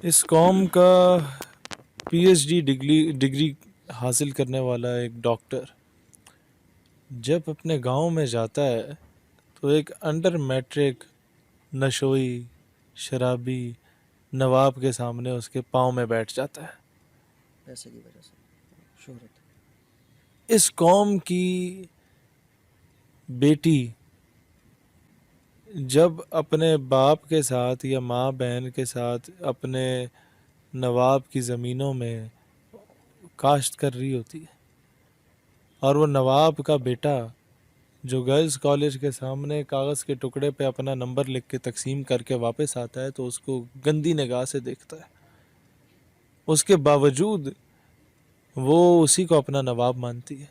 اس قوم کا P H D degree حاصل کرنے والا ایک ڈاکٹر جب اپنے گاؤں میں جاتا ہے تو ایک انڈر میٹرک نشوئی شرابی نواب کے سامنے اس کے پاؤں میں بیٹھ جاتا ہے. پیسے کی وجہ سے شہرت. اس قوم کی بیٹی جب اپنے باپ کے ساتھ یا ماں بہن کے ساتھ اپنے نواب کی زمینوں میں کاشت کر رہی ہوتی ہے اور وہ نواب کا بیٹا جو گرلز کالج کے سامنے کاغذ کے ٹکڑے پہ اپنا نمبر لکھ کے تقسیم کر کے واپس آتا ہے تو اس کو گندی نگاہ سے دیکھتا ہے. اس کے باوجود وہ اسی کو اپنا نواب مانتی ہے.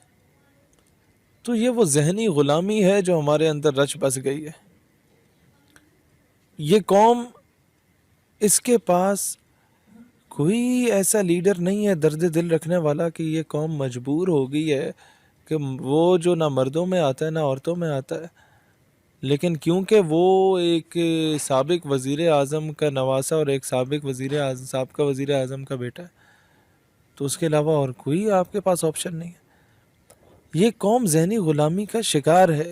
تو یہ وہ ذہنی غلامی ہے جو ہمارے اندر رچ بس گئی ہے. یہ قوم، اس کے پاس کوئی ایسا لیڈر نہیں ہے درد دل رکھنے والا کہ یہ قوم مجبور ہو گئی ہے کہ وہ جو نہ مردوں میں آتا ہے نہ عورتوں میں آتا ہے، لیکن کیونکہ وہ ایک سابق وزیر اعظم کا نواسا اور ایک سابق سابقہ وزیر اعظم کا بیٹا ہے تو اس کے علاوہ اور کوئی آپ کے پاس آپشن نہیں ہے. یہ قوم ذہنی غلامی کا شکار ہے.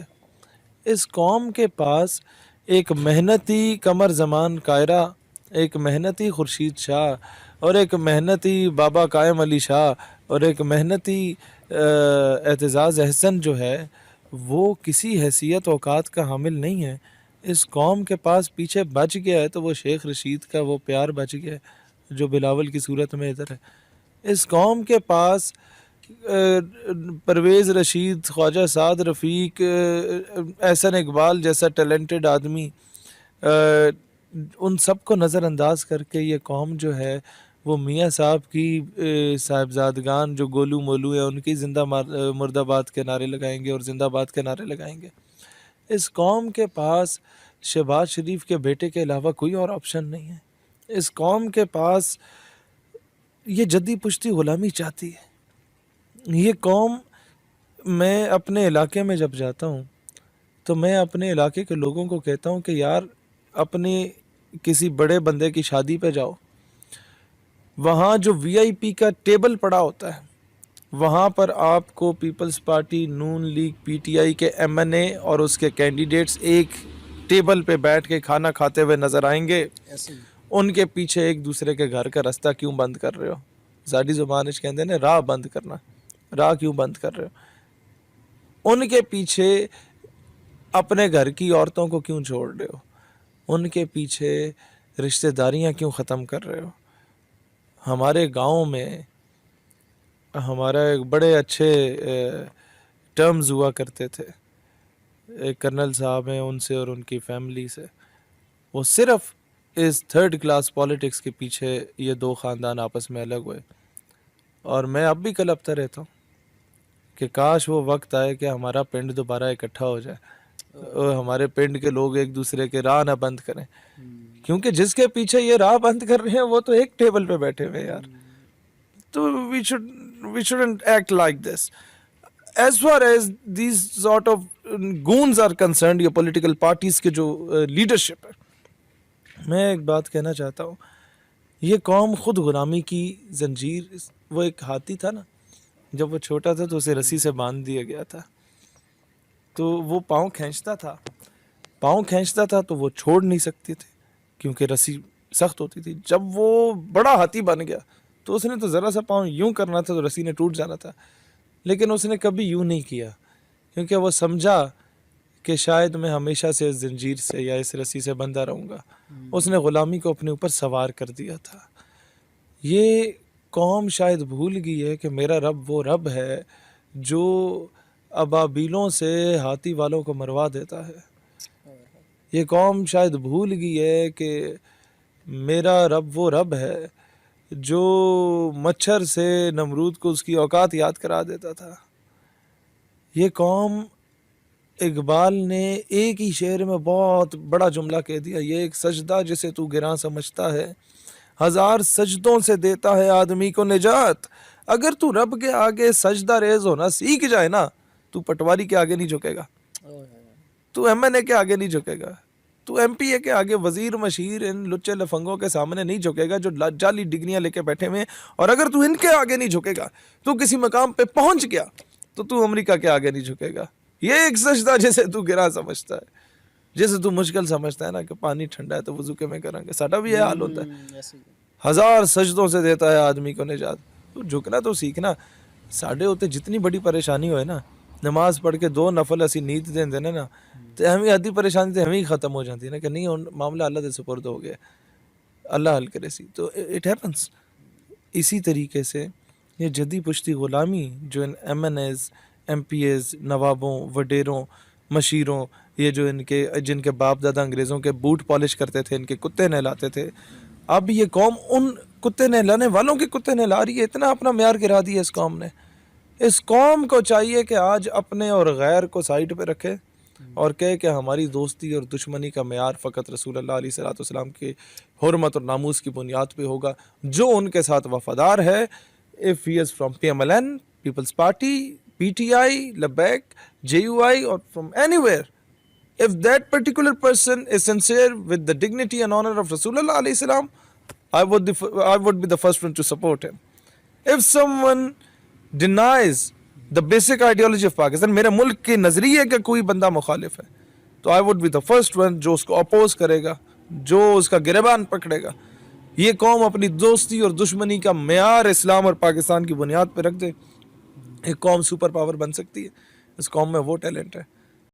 اس قوم کے پاس ایک محنتی قمر زمان کائرہ، ایک محنتی خورشید شاہ اور ایک محنتی بابا قائم علی شاہ اور ایک محنتی اعتزاز احسن جو ہے وہ کسی حیثیت اوقات کا حامل نہیں ہے. اس قوم کے پاس پیچھے بچ گیا ہے تو وہ شیخ رشید کا وہ پیار بچ گیا ہے جو بلاول کی صورت میں ادھر ہے. اس قوم کے پاس پرویز رشید، خواجہ سعد رفیق، احسن اقبال جیسا ٹیلنٹڈ آدمی، ان سب کو نظر انداز کر کے یہ قوم جو ہے وہ میاں صاحب کی صاحبزادگان جو گولو مولو ہیں ان کی زندہ مرد آباد کے نعرے لگائیں گے اور زندہ باد کے نعرے لگائیں گے. اس قوم کے پاس شہباز شریف کے بیٹے کے علاوہ کوئی اور آپشن نہیں ہے. اس قوم کے پاس یہ جدی پشتی غلامی چاہتی ہے. یہ قوم، میں اپنے علاقے میں جب جاتا ہوں تو میں اپنے علاقے کے لوگوں کو کہتا ہوں کہ یار اپنی کسی بڑے بندے کی شادی پہ جاؤ، وہاں جو وی آئی پی کا ٹیبل پڑا ہوتا ہے وہاں پر آپ کو پیپلز پارٹی، نون لیگ، پی ٹی آئی کے ایم این اے اور اس کے کینڈیڈیٹس ایک ٹیبل پہ بیٹھ کے کھانا کھاتے ہوئے نظر آئیں گے. ایسے ہی ان کے پیچھے ایک دوسرے کے گھر کا رستہ کیوں بند کر رہے ہو؟ زاڈی زبان کہتے ہیں راہ بند کرنا، راہ کیوں بند کر رہے ہو؟ ان کے پیچھے اپنے گھر کی عورتوں کو کیوں چھوڑ رہے ہو؟ ان کے پیچھے رشتہ داریاں کیوں ختم کر رہے ہو؟ ہمارے گاؤں میں ہمارا ایک بڑے اچھے ٹرمز ہوا کرتے تھے، ایک کرنل صاحب ہیں ان سے اور ان کی فیملی سے، وہ صرف اس تھرڈ کلاس پالیٹکس کے پیچھے یہ دو خاندان آپس میں الگ ہوئے. اور میں اب بھی کلپتا رہتا ہوں کہ کاش وہ وقت آئے کہ ہمارا پنڈ دوبارہ اکٹھا ہو جائے اور ہمارے پنڈ کے لوگ ایک دوسرے کے راہ نہ بند کریں، کیونکہ جس کے پیچھے یہ راہ بند کر رہے ہیں وہ تو ایک ٹیبل پہ بیٹھے ہوئے یار. تو we shouldn't act like this. As far as these sort of goons are concerned، یہ پولیٹیکل پارٹیز کے جو لیڈرشپ ہے، میں ایک بات کہنا چاہتا ہوں، یہ قوم خود غلامی کی زنجیر، وہ ایک ہاتھی تھا نا، جب وہ چھوٹا تھا تو اسے رسی سے باندھ دیا گیا تھا تو وہ پاؤں کھینچتا تھا تو وہ چھوڑ نہیں سکتے تھے کیونکہ رسی سخت ہوتی تھی. جب وہ بڑا ہاتھی بن گیا تو اس نے تو ذرا سا پاؤں یوں کرنا تھا تو رسی نے ٹوٹ جانا تھا، لیکن اس نے کبھی یوں نہیں کیا کیونکہ وہ سمجھا کہ شاید میں ہمیشہ سے اس زنجیر سے یا اس رسی سے بندھا رہوں گا. اس نے غلامی کو اپنے اوپر سوار کر دیا تھا. یہ قوم شاید بھول گئی ہے کہ میرا رب وہ رب ہے جو ابابیلوں سے ہاتھی والوں کو مروا دیتا ہے. یہ قوم شاید بھول گئی ہے کہ میرا رب وہ رب ہے جو مچھر سے نمرود کو اس کی اوقات یاد کرا دیتا تھا. یہ قوم، اقبال نے ایک ہی شعر میں بہت بڑا جملہ کہہ دیا، یہ ایک سجدہ جسے تو گراں سمجھتا ہے، ہزار سجدوں سے دیتا ہے آدمی کو نجات. اگر تو رب کے آگے سجدہ ریز ہونا سیکھ جائے نا، تو پٹواری کے آگے نہیں جھکے گا، تو ایم این اے کے آگے نہیں جھکے گا، تو ایم پی اے کے آگے وزیر مشیر ان لچے لفنگوں کے سامنے نہیں جھکے گا جو جعلی ڈگریاں لے کے بیٹھے ہوئے ہیں. اور اگر تو ان کے آگے نہیں جھکے گا, تو کسی مقام پہ پہنچ گیا تو امریکہ کے آگے نہیں جھکے گا. یہ ایک سجدہ جیسے تو گرا سمجھتا ہے, جیسے تو مشکل سمجھتا ہے نا کہ پانی ٹھنڈا ہے تو وضو کے میں کریں گے, ساڈا بھی یہ حال ہوتا ہے. ایسے ہی 1000 سجدوں سے دیتا ہے آدمی کو نجات. تو جھکنا تو سیکھنا. ساڈے ہوتے جتنی بڑی پریشانی ہوئے نا, نماز پڑھ کے 2 نفل اسی نیت دین دینا نا, تو ہمیں آدھی پریشانی تو ہمیں ختم ہو جاتی ہے نا کہ نہیں ہن معاملہ اللہ دے سپرد ہو گیا, اللہ حل کرے سی. تو اٹ ہیپنس. اسی طریقے سے یہ جدی پشتی غلامی جو ان MNAs, MPAs, نوابوں, وڈیروں, مشیروں, یہ جو ان کے جن کے باپ دادا انگریزوں کے بوٹ پالش کرتے تھے, ان کے کتے نہلاتے تھے, اب یہ قوم ان کتے نہلانے والوں کے کتے نہلا رہی ہے. اتنا اپنا معیار گرا دیا اس قوم نے. اس قوم کو چاہیے کہ آج اپنے اور غیر کو سائڈ پہ رکھے اور کہے کہ ہماری دوستی اور دشمنی کا معیار فقط رسول اللہ علیہ الصلوۃ والسلام کی حرمت اور ناموس کی بنیاد پہ ہوگا. جو ان کے ساتھ وفادار ہے, if he is from PMLN, People's Party, PTI, Labek, JUI or from anywhere, if that particular person is sincere with the dignity and honor of Rasulullah alayhi salam, I would be the first one to support him. If someone denies the basic ideology of Pakistan, میرے ملک کے نظریے کا کوئی بندہ مخالف ہے, تو I would be the first one جو اس کو اپوز کرے گا, جو اس کا گریبان پکڑے گا. یہ قوم اپنی دوستی اور دشمنی کا معیار اسلام اور پاکستان کی بنیاد پہ رکھ دے, ایک قوم سپر پاور بن سکتی ہے. اس قوم میں وہ ٹیلنٹ ہے.